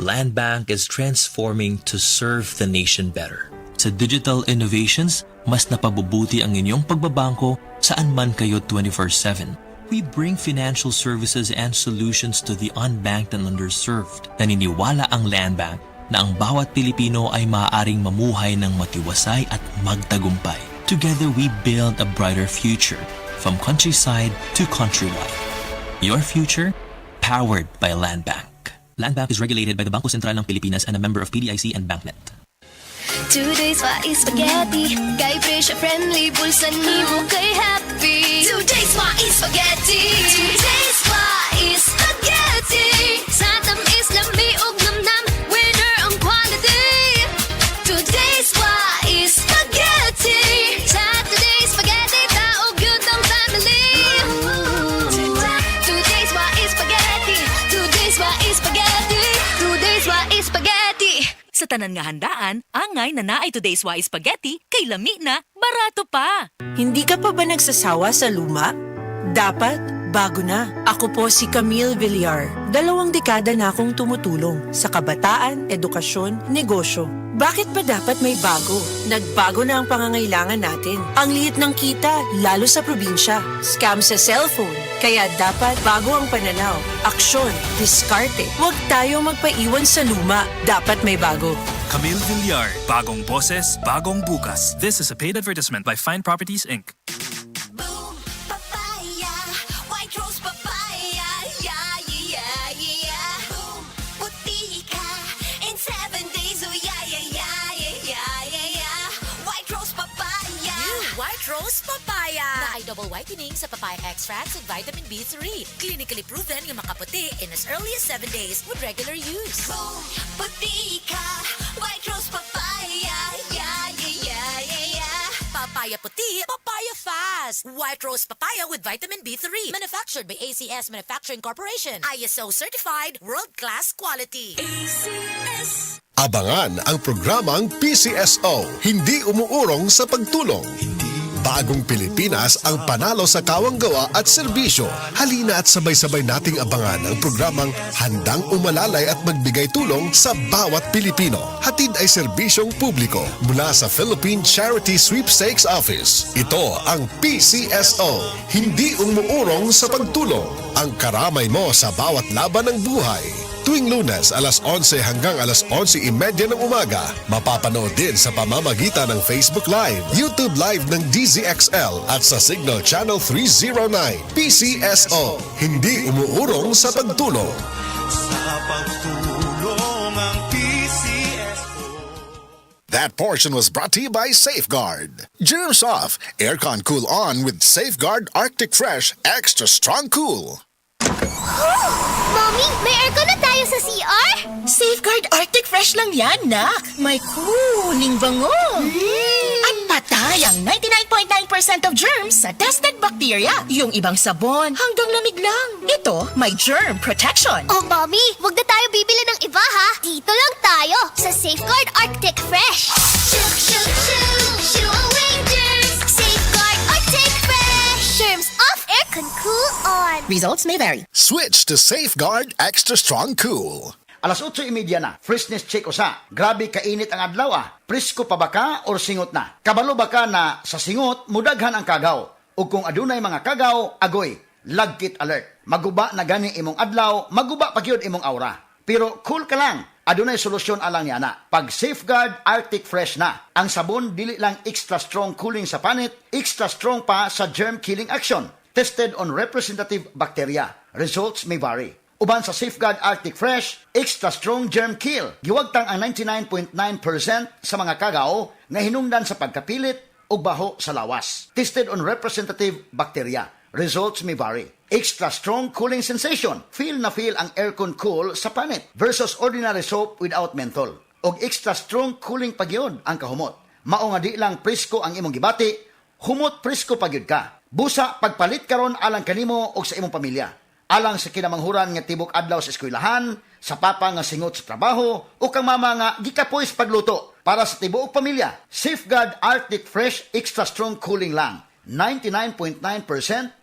Land Bank is transforming to serve the nation better. Sa digital innovations, mas napabubuti ang inyong pagbabangko saan man kayo 24/7. We bring financial services and solutions to the unbanked and underserved. Naniniwala ang Land Bank na ang bawat Pilipino ay maaaring mamuhay ng matiwasay at magtagumpay. Together we build a brighter future, from countryside to countrywide. Your future, powered by Land Bank. Land Bank is regulated by the Bangko Sentral ng Pilipinas and a member of PDIC and BancNet. Today's Wais Spaghetti kay pressure friendly, bulsa ni mo kay happy. Today's Wais Spaghetti. Today's Wais Spaghetti. Sa tamis lami og namnam, winner ang quality. Today's Wais Spaghetti. Sa today's spaghetti, taog yun ang family. Today's Wais Spaghetti. Today's Wais Spaghetti. Today's Wais Spaghetti. Sa tanan nga handaan, angay na naay today's Wais Spaghetti, kay lami na, barato pa. Hindi ka pa ba nagsasawa sa luma? Dapat, bago na. Ako po si Camille Villar. 2 dekada na akong tumutulong sa kabataan, edukasyon, negosyo. Bakit ba dapat may bago? Nagbago na ang pangangailangan natin. Ang liit ng kita, lalo sa probinsya. Scam sa cellphone. Kaya dapat bago ang pananaw. Aksyon, diskarte. Huwag tayo magpaiwan sa luma. Dapat may bago. Camille Villar, bagong boses, bagong bukas. This is a paid advertisement by Fine Properties, Inc. Boom, papaya, white rose papaya, yeah, yeah, yeah. Boom, puti ka in 7 days, oh yeah, yeah, yeah, yeah, yeah, yeah. White rose papaya. New White Rose Papaya na ay double whitening sa papaya extracts and vitamin B3. Clinically proven nga makaputi in as early as 7 days with regular use. Boom, puti ka, white rose papaya, yeah, yeah, yeah, yeah, yeah. Papaya puti, papaya fast. White Rose Papaya with vitamin B3. Manufactured by ACS Manufacturing Corporation. ISO certified, world-class quality. Abangan ang programang PCSO, hindi umuurong sa pagtulong. Bagong Pilipinas ang panalo sa kawang gawa at serbisyo. Halina at sabay-sabay nating abangan ang programang handang umalalay at magbigay tulong sa bawat Pilipino. Hatid ay serbisyong publiko mula sa Philippine Charity Sweepstakes Office. Ito ang PCSO, hindi umuurong sa pagtulong. Ang karamay mo sa bawat laban ng buhay. Tuwing Lunes, alas 11 hanggang alas 11:30 ng umaga. Mapapanood din sa pamamagitan ng Facebook Live, YouTube Live ng DZXL at sa Signal Channel 309. PCSO, hindi umuurong sa pagtulong. That portion was brought to you by Safeguard. Germs off, aircon cool on with Safeguard Arctic Fresh Extra Strong Cool. Mommy, may aircon na tayo sa CR? Safeguard Arctic Fresh lang yan, nak. May cooling bango. At patay ang 99.9% of germs sa tested bacteria. Yung ibang sabon, hanggang lamig lang. Ito, may germ protection. Oh, Mommy, wag na tayo bibili ng iba, ha? Dito lang tayo sa Safeguard Arctic Fresh. Shook, shook, shook, shoo away germs. Safeguard Arctic Fresh. Germs off, aircon cool on. Results may vary. Switch to Safeguard Extra Strong Cool. Alas 8:30 na, freshness check usa. Grabe kainit ang adlaw Presko pa ba ka or singot na? Kabalo ba ka na sa singot, mudaghan ang kagaw? O kung adunay mga kagaw, agoy, lagkit alert. Maguba na gani imong adlaw, maguba pa gyud imong aura. Pero cool ka lang, adunay solusyon alang niya na. Pag Safeguard Arctic Fresh na, ang sabon dili lang extra strong cooling sa panit, extra strong pa sa germ killing action. Tested on representative bacteria. Results may vary. Uban sa Safeguard Arctic Fresh, extra strong germ kill. Giwagtang ang 99.9% sa mga kagaw nga hinungdan sa pagkapilit o baho sa lawas. Tested on representative bacteria. Results may vary. Extra strong cooling sensation. Feel na feel ang aircon cool sa panit versus ordinary soap without menthol. Og extra strong cooling pagyod ang kahumot. Mao nga di lang presko ang imong gibati, humot presko pagyod ka. Busa pagpalit karon alang kanimo og sa imong pamilya. Alang sa kinamanghuran nga tibok adlaw sa eskwelahan, sa papa nga singot sa trabaho, o kang mama nga gikapoys pagluto. Para sa tibuok pamilya, Safeguard Arctic Fresh Extra Strong Cooling lang. 99.9%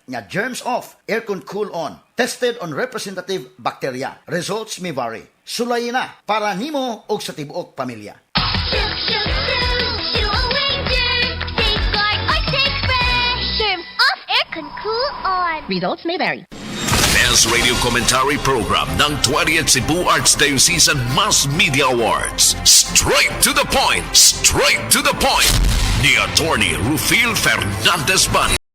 nga germs off, aircon cool on. Tested on representative bacteria. Results may vary. Sulayin na para nimo og sa tibuok pamilya. Shoo, shoo, shoo, shoo away germs. Safeguard or take fresh. Germs off, aircon cool on. Results may vary. Best Radio Commentary Program ng 20th Cebu Arts Diocese and Mass Media Awards. Straight to the point! Straight to the point! Ni Attorney Rufil Fernandez Bani.